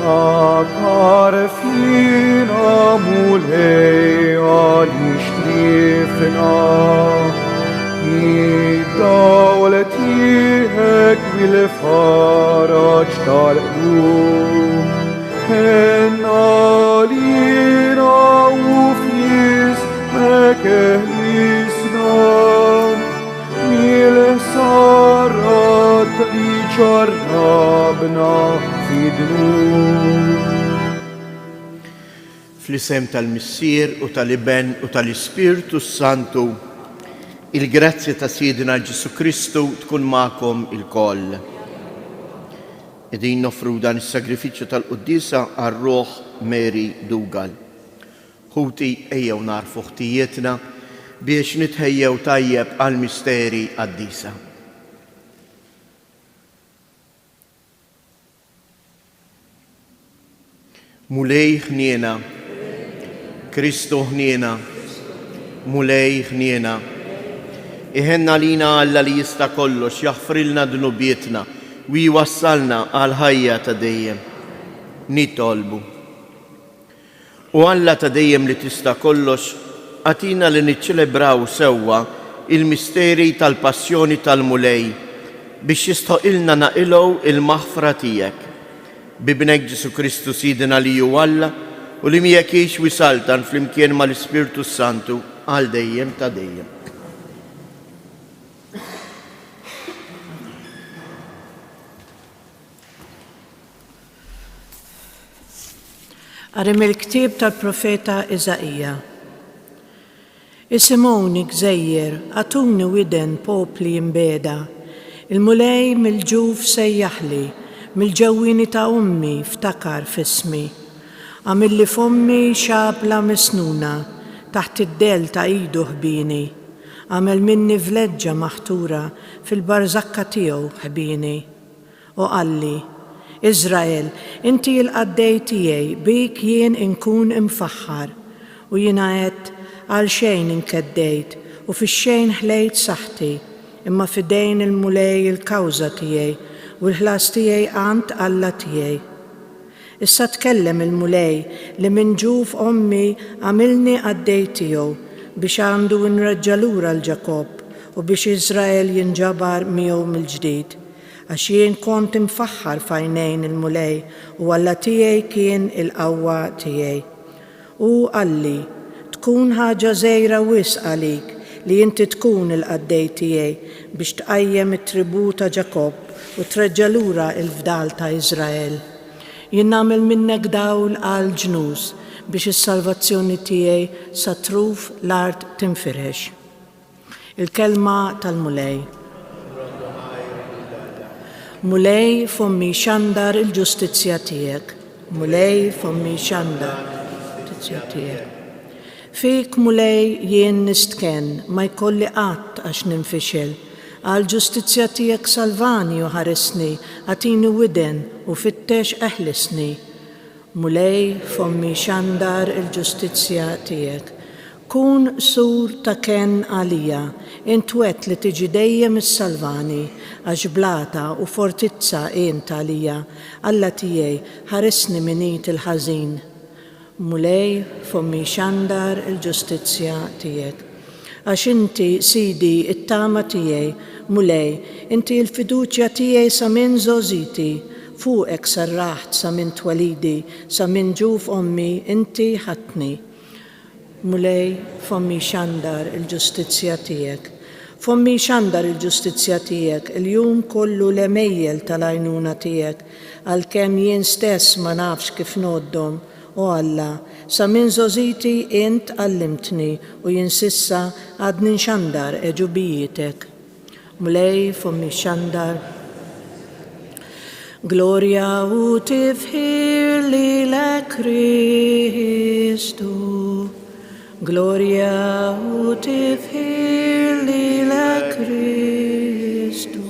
Takar fina mulej għali xtrifna, id-dawletijek bil-faraġ tal-qlub, henna lina u f'jismek eħlisna, mil-sarat li ġarrabna Fl-isem tal-Missier u tal-Iben u tal-Ispirtu Santu, il-grazzja ta' Sidina Ġesu Kristu tkun magħkom il-koll. Qegħdin nofru dan is-sagrifiċċju tal-Qudiesa għar-Ruħ Mary Dugal. Ħuti ejjew narfu ħtijietna biex nitħejjew tajjeb għall-misteri qaddisa. Mulej ħniena, Kristu ħniena, mulej ħniena. Iħenna lina Alla li jista' kollox jaħfrilna dnubietna u jwassalna għal ħajja ta' dejjem. Nitolbu. U Alla ta' dejjem li tista' kollox għatina li niċċelebraw sewwa il-misteri tal-passjoni tal-mulej biex jistħoqilna naqilgħu il-maħfra tiegħek. Bibnek Ġesu Kristu Sidina li ju Alla u li miegħek jgħix wisaltan flimkien mal-Ispirtu Santu għal dejjem ta' dejjem. Għarim il-ktib tal-profeta Iżaqija. Isimuni gżejjer, għatuni widen popli jimbeda, il-mulej mil-ġuf sejjaħli, mil-ġewwini ta' ummi ftakar fismi. Għamilli fommi xabla misnuna, taħt id-del ta' idu ħbini. Għamel minni vleġġa maħtura fil-barzakka tiegħu ħbini. U għalli, Izrael, inti l-qaddej tiegħi bik jien inkun imfaħħar. U jiena għedt għal xejn inkeddejt u fix-xejn ħlejt saħħti, imma fidejn il-mulej il-kawża tiegħi u l-ħlas tiegħi għand Alla tiegħi. Issa tkellem il-mulej li minn ġuf ommi għamilni għaddej tiegħu biex għandu nreġġa' lura l-Ġakob u biex Iżrael jinġabar miegħu mill-ġdid. Għax jien kont imfaħħar f'għajnejn il-mulej u Alla tiegħi kien il-qawwa tiegħi. U għalli, tkun ħaġa żgħira wisq għalik li inti tkun il-qaddej tiegħi biex tqajjem it-tribù ta' Ġakob u treġġa' lura l-fdal ta' Iżrael. Jien nagħmel minnek dawl għal ġnus biex is-salvazzjoni tiegħi sa truf l-art tinfirex. Il-kelma tal-mulej. Mulej fommi xandar il-ġustizzja tiegħek. Mulej fommi xandar il-ġustizzja tiegħek. Fik mulej jien nistken ma jkolli qatt għax ninfixel. Għal ġustizzja tiegħek salvani u ħaresni, għatini widen u fittex eħlisni. Mulej fommi xandar il-ġustizzja tiegħek. Kun sur ta' ken għalija, intwet li tiġi dejjem is-salvani, għax blata u fortizza int għalija, Alla tiegħi ħaresni minit il-ħażin. Mulej fommi xandar il-ġustizzja tiegħek. Għax inti, Sidi, it-tama tiegħi, mulej, inti l-fiduċja tiegħi sa minn żożiti, fuqek sarraħt sa minn twalidi, sa minn ġuf ommi, inti ħatni. Mulej, fommi xandar il-ġustizzja tiegħek. Fommi xandar il-ġustizzja tiegħek, il-jum kollu l-emejjel tal-għajnuna tiegħek, għalkemm jien stess ma nafx kif noddhom. U Alla, sa minn żożiti int għallimtni u jien sissa għadni nxandar eġubijitek. Mulej fommi xandar. Gloria u tifħir lilek Kristu. Gloria u tifħir lilek Kristu.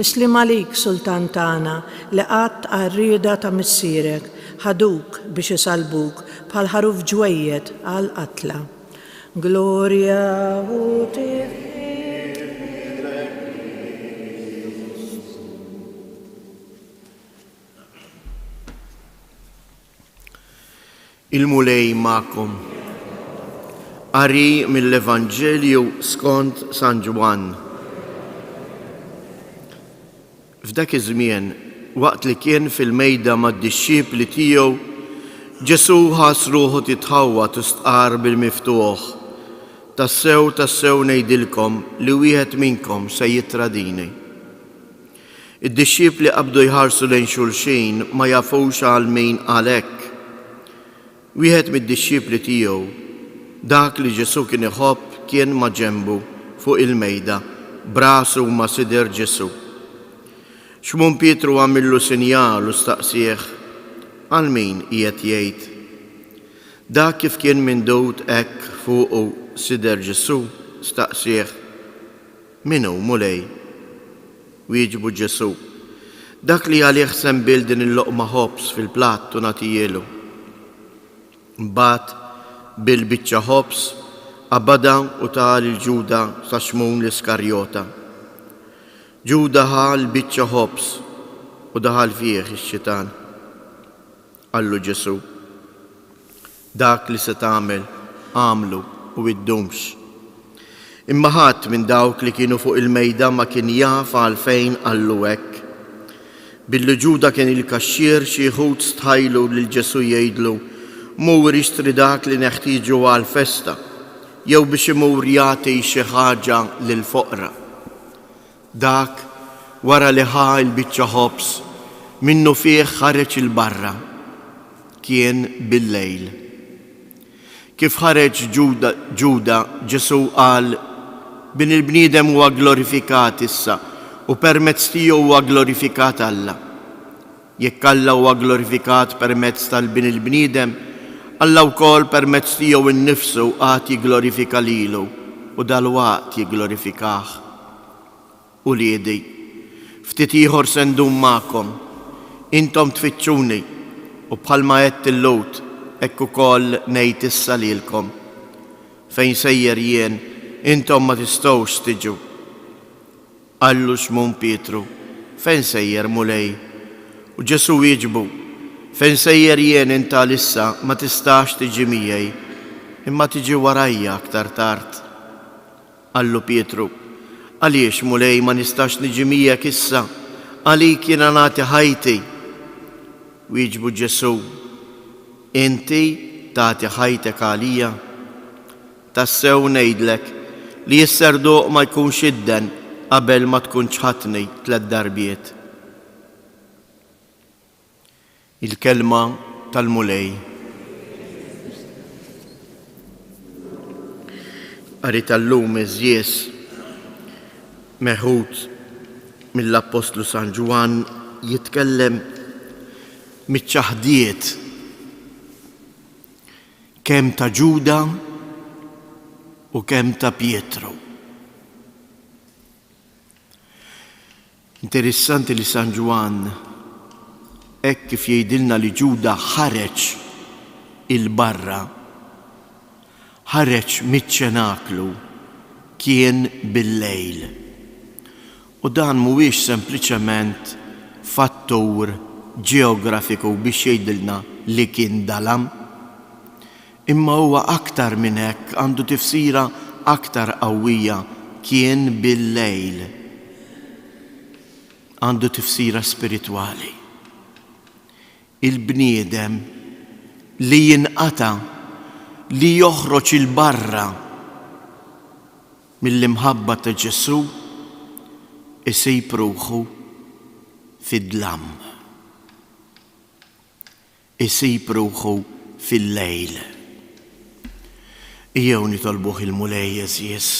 Islim għalik, Sultan tagħna, li qatt għar-rieda ta' missierek ħaduk biex isalbuk bħal ħaruf ġwejjed għal qatla. Gloria u Il-mulej ma'kom. Qari mill-Evanġelju skont San Ġwan. F'dak iż-żmien, waqt li kien fil-mejda mad-dixxiepli tiegħu, Ġesu ħass ruħu titħawwa tistqar bil-miftuħ. Tassew ngħidilkom li wieħed minnkom se jitradini. Id-dixxiepli qabdu jħarsu lejn xulxin ma jafux għal min għalhekk. Wieħed mid-dixxiepli tiegħu, dak li Ġesu kien iħobb, kien ma' ġenbu fuq il-mejda, brasu ma' sider Ġesu. Xmon Pietru għamillu sinjal u staqsih, għal min qiegħed jgħid. Dak kif kien mindut hekk fuqu sider Ġesu, staqsih, min hu mulej? Wieġbu Ġesu, dak li għalih sembil din il-loqma ħobs fil-platt u nagħtijielu. Mbagħad bil-biċċa ħobs qabada u tal il-Ġuda sa xmum l-Iskarjota. Ġuda ħal biċċa ħobs u daħal fih ix-xitan. Qallu Ġesu, dak li se tagħmel għamlu u iddumx. Imma ħadd minn dawk li kienu fuq il-mejda ma kien jaf għalfejn qallu hekk. Billi Ġuda kien il-kaxxier xi wħud stħajlu lil Ġesu jgħidlu mur jixtri dak li neħtieġu għall-festa, jew biex imur jagħti xi ħaġa lill-foqra. Dak wara li ħa l-biċċa ħobs minnu fih ħareġ il-barra. Kien bil-lejl. Kif ħareġ Ġuda, Ġesu qal bin il-bniedem huwa glorifikat issa u permezz tiegħu huwa glorifikat Alla. Jekk Alla huwa glorifikat permezz tal-bin il-bniedem, Alla wkoll permezz tiegħu innifsu qatt jigglorifika lilu u dalwaqt jigglorifikah. U liedi, ftit ieħor se ndum magħkom, intom tfittxuni u bħalma għedt il-Lut hekk ukoll ngħid issa lilkom. Fejn sejjer jien, intom ma tistgħux tiġu. Qallu xmon Pietru, fejn sejjer mulej? U Ġesu wieġbu, fejn sejjer jien inta issa ma tistax tiġi miegħi, imma tiġi warajja aktar tard. Qallu Pietru, għaliex mulej ma nistax niġi miegħek issa, għalik jiena nagħti ħajti. Wieġbu Ġesu, inti tagħti ħajtek għalija? Tassew ngħidlek li s-serduq ma jkunx idden qabel ma tkun ċħatni 3 darbiet. Il-kelma tal-mulej. Qari tal-lum iżjies meħud mill-Apostlu San Ġwan jitkellem miċ-ċaħdiet kemm ta' Ġuda u kemm ta' Pietru. Interessanti li San Ġwan hekk kif jgħidilna li Ġuda ħareġ il-barra, ħareġ miċ-ċenaklu, kien bil-lejl. U dan mhuwiex sempliċement fattur ġeografiku biex jgħidilna li kien dalam, imma huwa aktar minn hekk, għandu tifsira aktar qawwija, kien bil-lejl. Għandu tifsira spiritwali. Il-bniedem li jinqata, li joħroġ il-barra mill-imħabba ta' Ġesu isib ruħu fid-dlam. Isib ruħu fil-lejl. Jew nitolbuh il-mulej eżjies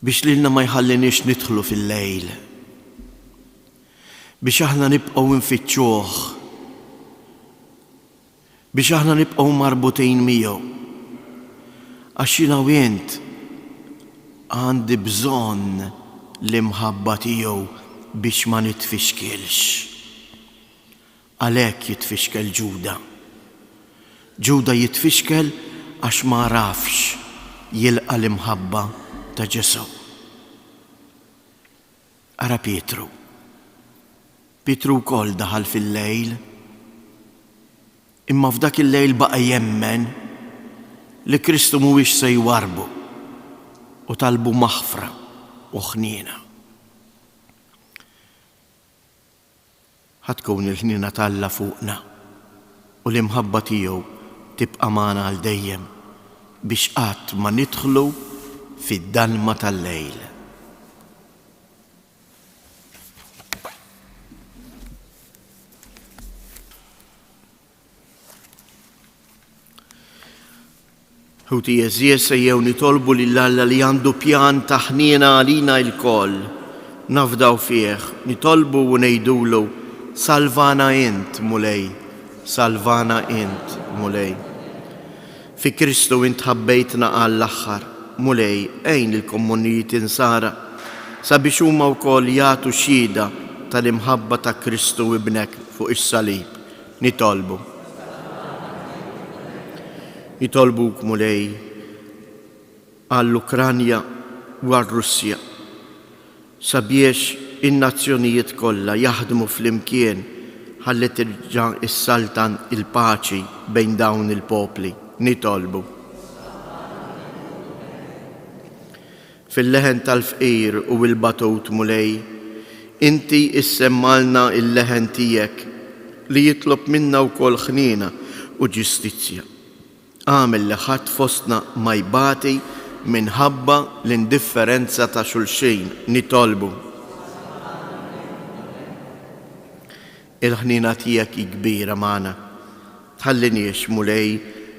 biex lilna ma jħallinix nidħlu fil-lejl, biex aħna nibqgħu nfittxuh, biex aħna nibqgħu marbutin miegħu. Għax jiena wient għandi bżonn l-imħabba tiegħu biex ma nitfixkelx. Għalhekk jitfixkel Ġuda. Ġuda jitfixkel għax ma rafx jilqa l-imħabba ta' Ġesu. Ara Pietru. Pietru wkoll daħal fil-lejl, imma f'dak il-lejl baqa' jemmen li Kristu mhuwiex se jwarbu u talbu maħfra u ħniena. Ħatkun il-ħniena talla fuqna u l-imħabba tiegħu tibqa' magħna għal dejjem biex qatt ma nidħlu fid-dalma tal-lejl. Ħuti Jeżies ejjew nitolbu lill-Alla li għandu pjan ta' ħniena għalina l-koll. Nafdaw fih, nitolbu u ngħidulu salvana int mulej, salvana int mulej. Fi Kristu int ħabbejtna għall-aħħar, mulej ejn il-komunijiet insara sabiex huma wkoll jagħtu xhieda tal-imħabba ta' Kristu ibnek fuq is-salib. Nitolbu. Nitolbuk mulej għall-Ukranja u għall-Russja sabiex in-nazzjonijiet kollha jaħdmu flimkien ħalli terġa' issaltan il-paċi bejn dawn il-popli. Nitolbu. Fil-leħen tal-fqir u l-batut mulej, inti issemmalna il-leħen tiegħek li jitlob minna wkoll ħniena u ġustizzja. Għamel li ħadd fostna ma jbati minħabba l-indifferenza ta' xulxejn. Nitolbu. Il-ħniena tiegħek kbira magħna. Ħalliniex mulej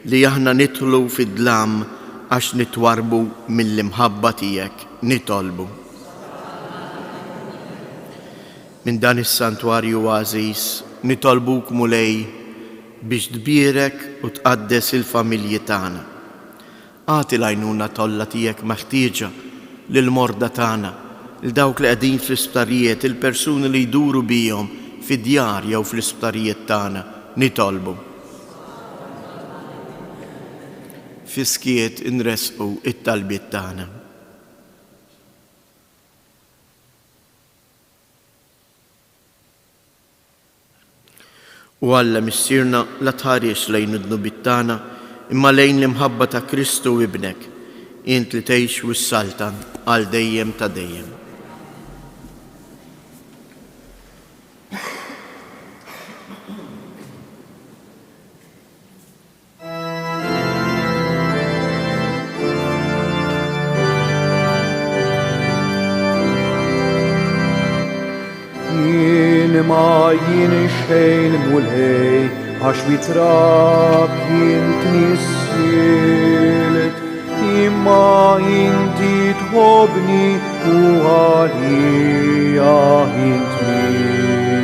li aħna nidħlu fid-dlam għax nitwarbu mill-imħabba tiegħek. Nitolbu. Minn dan is-santwarju għażiż nitolbuk mulej biex tbierek u tqaddes il-familji tagħna. Għati l-għajnuna tolla tiegħek meħtieġa lill-morda tagħna, il dawk li qegħdin fl-isptarijiet, il-persuni li jduru bihom fid-djar jew fl-isptarijiet tagħna. Nitolbu. Fiskiet inresqu it-talbiet tagħna. U Alla missirna la tħariex lejn id-nubit tagħna imma lejn l-imħabba ta' Kristu ibnek, int li tgħix wis-saltan għal dejjem ta' dejjem. Ma jien xejn mulej għax bitrab jien tnissilt, imma inti tħobni u għalija int mit.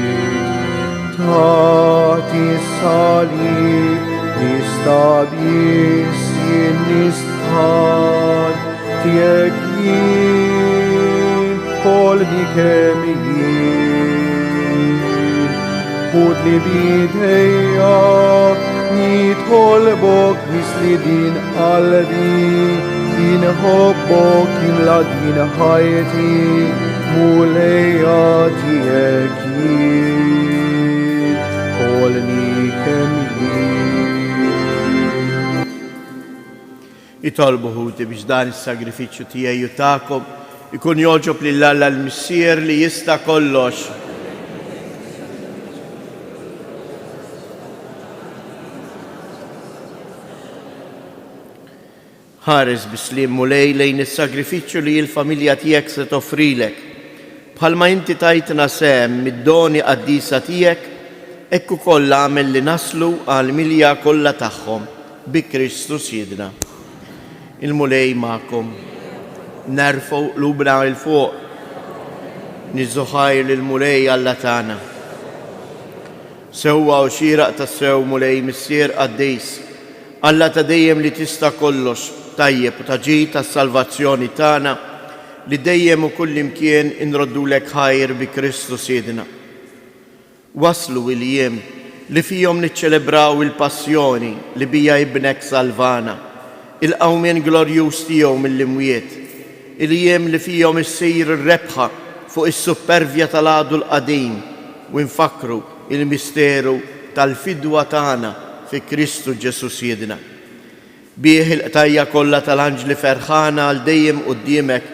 Taħti salib nista biss jien nistħal tiegħek jien kolni kemm jien. Kud li bidejja nitħolbok misli din qalbi, inħobbok imla din ħajti mulejja tiegħek jien kolni kemm jien. Itolbu ħuti biex dan is-sagrifiċċju tiegħi u tagħkom ikun joġob lill-Alla l-Missier li jista' kollox. Ħares bislim mulej lejn is-sagrifiċċju li l-familja tiegħek se toffrilek. Bħalma inti tajtna sehem mid-doni qaddisa tiegħek, hekk ukoll għamel li naslu għal milja kollha tagħhom bi Kristu Siedna. Il-mulej magħkom. Nerfgħu qlubna il fuq. Niżżoħajr lill-mulej Alla tagħna. Sewwa u xieraq tas-sew mulej missier qaddejs. Alla ta' dejjem li tista' kollox tajjeb u taġi tas-salvazzjoni tagħna, li dejjem u kull imkien inroddulek ħajr bi Kristu Siedna. Waslu il-jiem li fihom niċċelebraw il-passjoni li bija ibnek salvana, il-qawmien glorjuż tiegħu mill-imwiet, il-jiem li fihom issir ir-rebħa fuq is-supervja tal-għadu l-qadim u nfakru il-misteru tal-fidwa tagħna fi Kristu Ġesu Siedna. Bih il-qtajja kollha tal-anġli ferħana għal dejjem quddiemek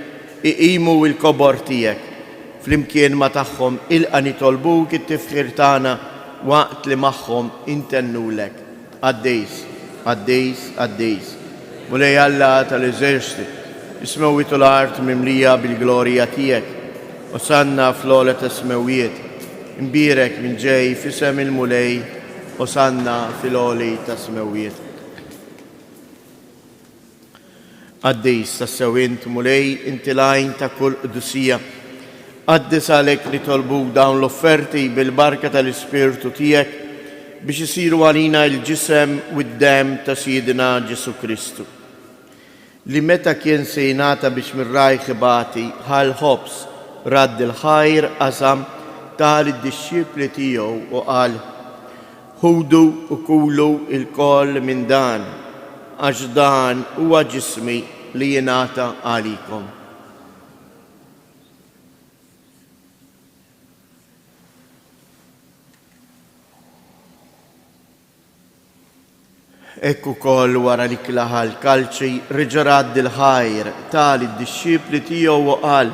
iqimu l-kobor tiegħek. Flimkien ma tagħhom ilqa' nitolbuk it-tifħir tagħna waqt li magħhom intennulek. Għaddejs, għaddejs, għaddejs. Mulej Alla tal-eżerċti, ismewwitu l-art mimlija bil-glorja tiegħek. Osanna fl-ogħla tasmewiet, imbirek minn ġej fisem il-mulej, osanna fil-ogħli tasmewiet. Għaddejs tas-sewint mulej inti lajn ta' kull qdusija. Għaddis għalek nitolbuk dawn l-offerti bil-barka tal-Ispirtu tiegħek biex isiru għalina il-ġisem u d-dem ta' Siedna Ġesu Kristu. Li meta kien se jingħata biex mirraj ħibati ħal ħobs radd il-ħajr qasam tal id-disċipli tiegħu u qal: ħudu u kulu il-koll minn dan, għax dan huwa ġismi li jingħata għalikom. Ekku koll wara li klaħa l-kalċi reġarad il-ħajr tal id-disċipli tiegħu u qal: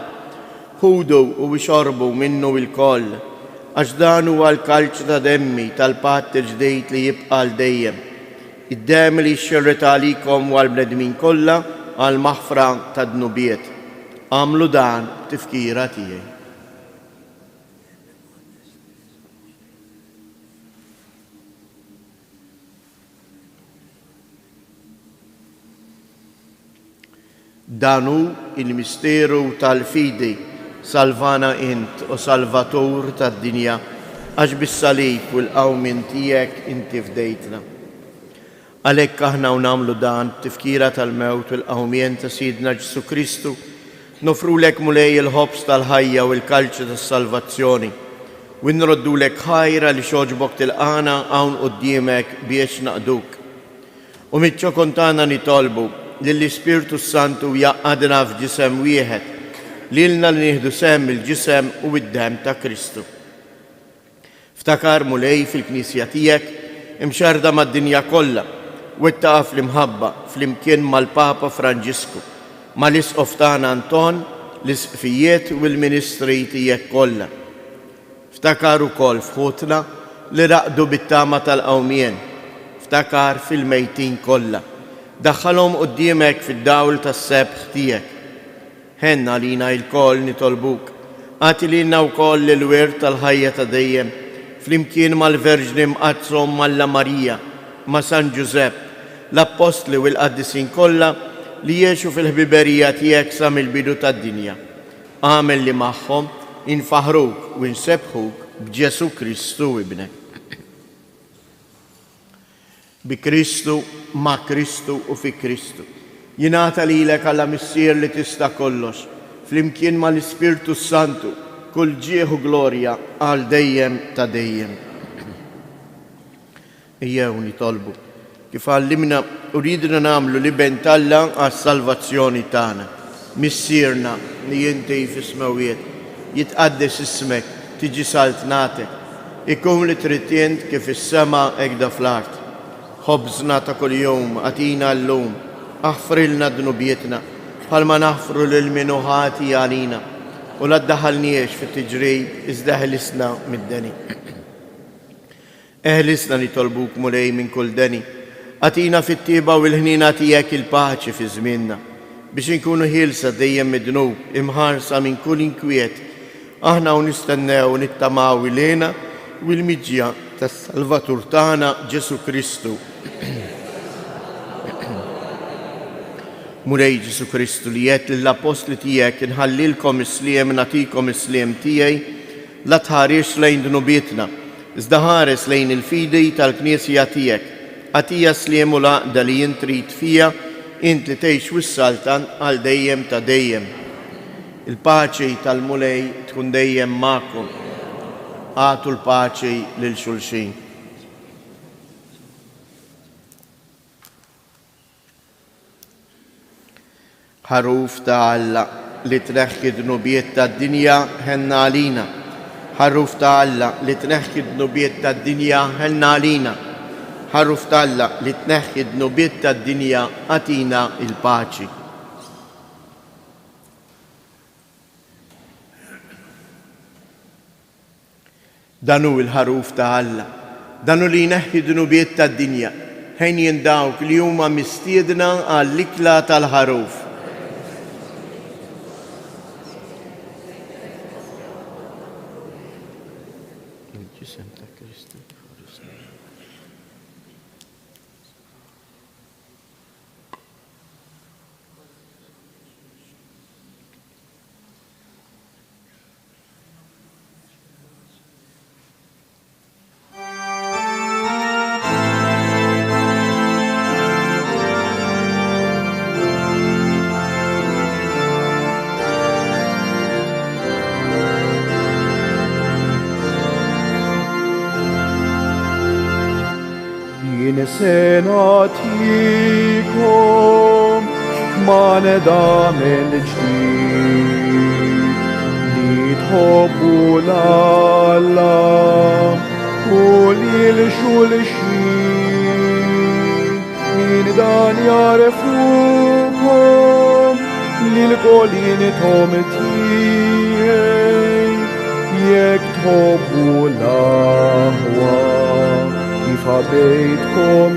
ħudu u xorbu minnu il-koll, għax dan huwa l-kalċ ta' demmi tal-patt il-ġdejt li jibqa' l-dejjem. Id-dem li xxerret għalikom u għal-bnedmin kollha għal-maħfra ta' dnubiet. Għamlu dan tifkira tiegħi. Danu il-misteru tal-fidi salvana int u salvatur tad-dinja, għax bis-salib u l-qawmin tiegħek inti fdejtna. Għalhekk aħna nagħmlu dan tifkira tal-mewt u l-qawmien ta' Siedna Ġesu Kristu, nofrulek mulej il-ħobs tal-ħajja u l-kalċa tas-salvazzjoni, u nroddulek ħajra li xoġbok tilqana hawn quddiemek biex naqduk. U miċ-ċokon tagħna nitolbu lill-Ispirtu Santu jaqgħadna f'ġisem wieħed, lilna li nieħdu sehem il-ġisem u d-dem ta' Kristu. Ftakar mulej fil-Knisja tiegħek imxarda mad-dinja kollha u ttaqa' fl-imħabba flimkien mal-Papa Franġisku, mal-Isqof tagħna Anton, l-isqfijiet u l-ministri tiegħek kollha. Ftakar ukoll f'ħutna li raqdu bit-tama tal-qawmien, ftakar fil-mejtin kollha. Daħħalhom quddiemek fid-dawl tas-sebħ tiegħek. Ħenna lina l-koll nitolbuk, għati lilna wkoll il-wirt tal-ħajja ta' dejjem, flimkien mal-Verġni mqazzhom Malla Marija, ma' San Ġusepp, l-Apostli u l-Qaddisin kollha li jgħixu fil-ħbiberija tiegħek sa mill-bidu tad-dinja. Għamel li magħhom infaħruk u nsebħuk b'Ġesu Kristu ibnek. Bi Kristu, ma' Kristu u fi Kristu. Jingħata lilek Alla missier li tista' kollox, flimkien mal-Ispirtu Santu, kull ġieħ u glorja għal dejjem ta' dejjem. Ejjew nitolbu kif għallimna u ridna nagħmlu li bentalla għas-salvazzjoni tagħna. Missierna li inti fis-smawiet, jitqaddes ismek, tiġi saltnatek, ikun li trid kif is-sema hekk fl-art. Ħobżna ta' kuljum għatina llum, aħfrilna dnubietna, bħalma naħfru lil min ħati għalina, u la ddaħħalniex fit-tiġrib iżda ħlisna mid-deni. Eħlisna nitolbuk mulej minn kull deni, għatina fit-tieba u l-ħnina tiegħek il-paċi fi żmienna, biex inkunu ħielsa dejjem midnub, imħarsa minn kull inkwiet, aħna u nistennew nittamaw ilena u l-miġja tas-Salvatur tagħna Ġesu Kristu. Mulej Ġesu Kristu li jgħid lill-Apostli tiegħek inħallilkom is-sliem nagħtikom is-sliem tiegħi, la tħares lejn dnubietna, iżda ħares lejn il-fidi tal-Knisja tiegħek. Għatija sliem u laqda li jien trid fija, int li tgħix wis-saltan għal dejjem ta' dejjem. Il-paċi tal-mulej tkun dejjem magħkom. Għatu l-paċi lil xulxin. Ħaruf ta' Alla li tneħħi d-nubiet tad-dinja ħenna għalina. Ħaruf ta' Alla li tneħħi d-nubiet tad-dinja ħenna għalina. Ħaruf ta' Alla li tneħħi d-nubiet tad-dinja għatina il-paċi. Danu il-ħaruf ta' Alla, danu li jneħħi d-nubiet tad-dinja, ħejn dawk li huma mistiedna għall-ikla tal-ħaruf. Senatikum ma nedam il-ġdid li tħobbu l-Alla u li l-xulxin min dan jarfuhom li l-kolin tom tijaj jek tħobbu l-Ahwa kif ħabejtkom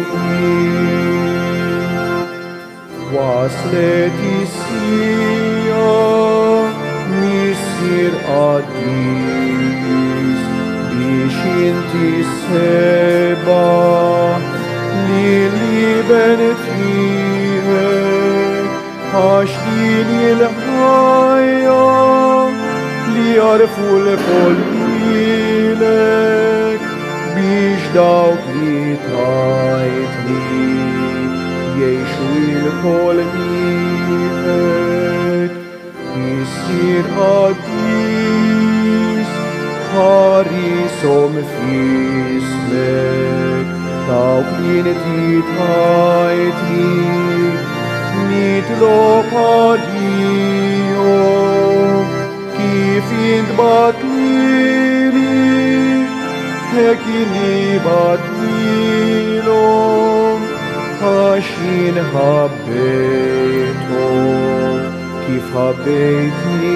waslet is-sija missir qaddis biex inti seba li benetijek għax din il-ħajja li jarfu l-kol ilek biex dawk li tajtni jiexu il-kol miħek jissir qaddis ħarisom fismek dawk li nittajtni nitlob għalihom kif intbatlili Hekini batlilom għaxin ħabbejtom kif ħabbejtni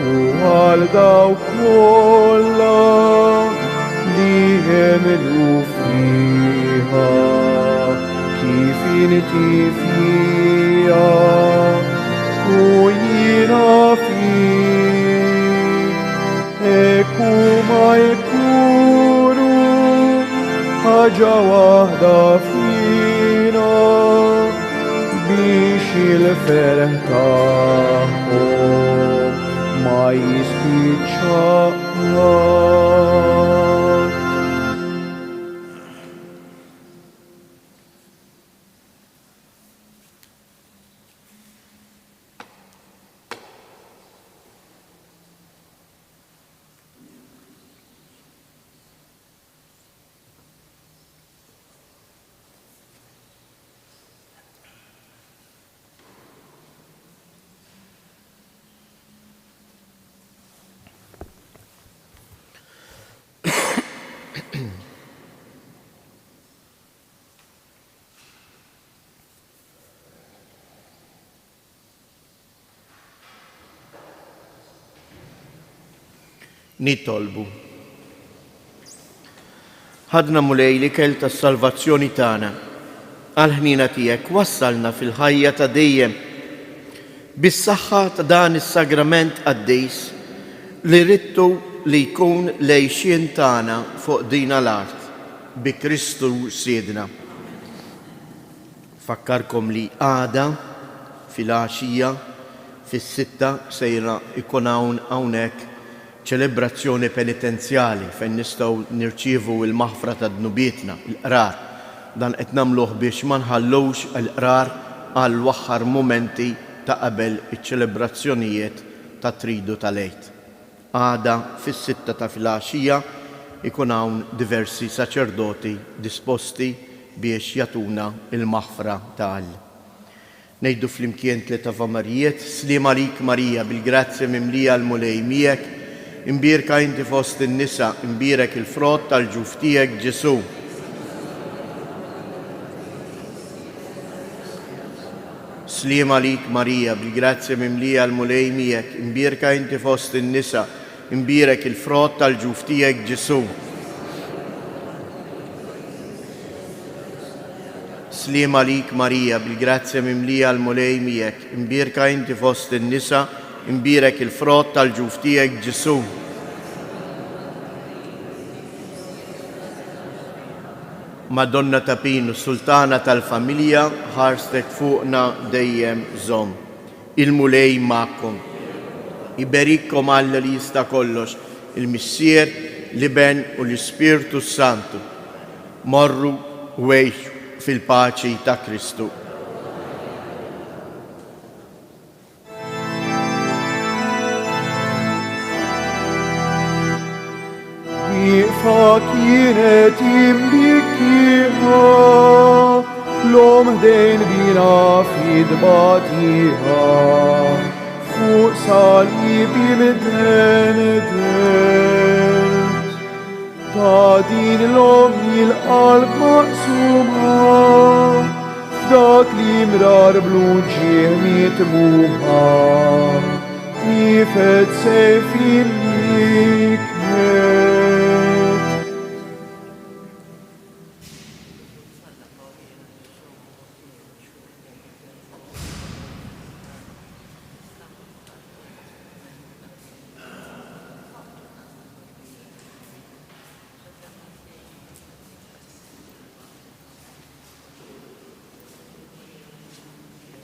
u għal daw kolla li jemlu fiha kif inti fija u jina Eku ma jkunu ħaġa waħda fina biex il-ferħ tagħhom ma jispiċċaħ. Nittolbu. Ħadna mulej li kell tas-salvazzjoni tagħna għal-ħnina tiegħek wassalna fil-ħajja ta' dejjem bis-saħħa ta' dan is-sagrament qaddejs li rittu li jkun lejxien tagħna fuq din l-art bi Kristu siedna. Fakkarkom li għada fil-għaxija fis-sitta sejra ikun hawnhekk ċelebrazzjoni penitenzjali fejn nistgħu nirċievu l-maħfra ta' dnubietna, l-qrar. Dan qed nagħmluh biex ma nħallux l-qrar għal waħħar momenti ta' qabel iċ-ċelebrazzjonijiet ta' tridu tal-Għid. Għada fis-6 ta' filgħaxija ikun hawn diversi saċerdoti disposti biex jatuna il-maħfra tal. Nejdu flimkien 3 Avamarijiet, Slim għalik Marija, bil-grazzja mimlija l-mulej miegħek, imbierka inti fost in-nisa, imbierek il-frott tal-ġuf tiegħek Ġesu. Slim għalik Marija, bil-grazzja mimlija l-mulej miegħek, imbierka inti fost in-nisa, imbierek il-frott tal-ġuf tiegħek Ġesu. Slim għalik Marija, bil-grazzja mimlija l-mulej miegħek, imbierka inti fost in-nisa, imbierek il-frott tal-ġuf tiegħek Ġesu. Madonna ta' Pinu, Sultana tal-familja, ħarstek fuqna dejjem żomm. Il-mulej ma'kom. Iberikkom Alla li jista' kollox, il-Missier, l-Iben u l-Ispirtu Santu. Morru u għejxu fil-paċi ta' Kristu. Ifa kienet imbikkiħa, l-om ħdejn bina fid-batiħa, fuq salib imdenet, ta' din l-om il-qalb maqsuma, f'dak li mrar bluġieħ mitmuħa, nifed sejf il-mikne.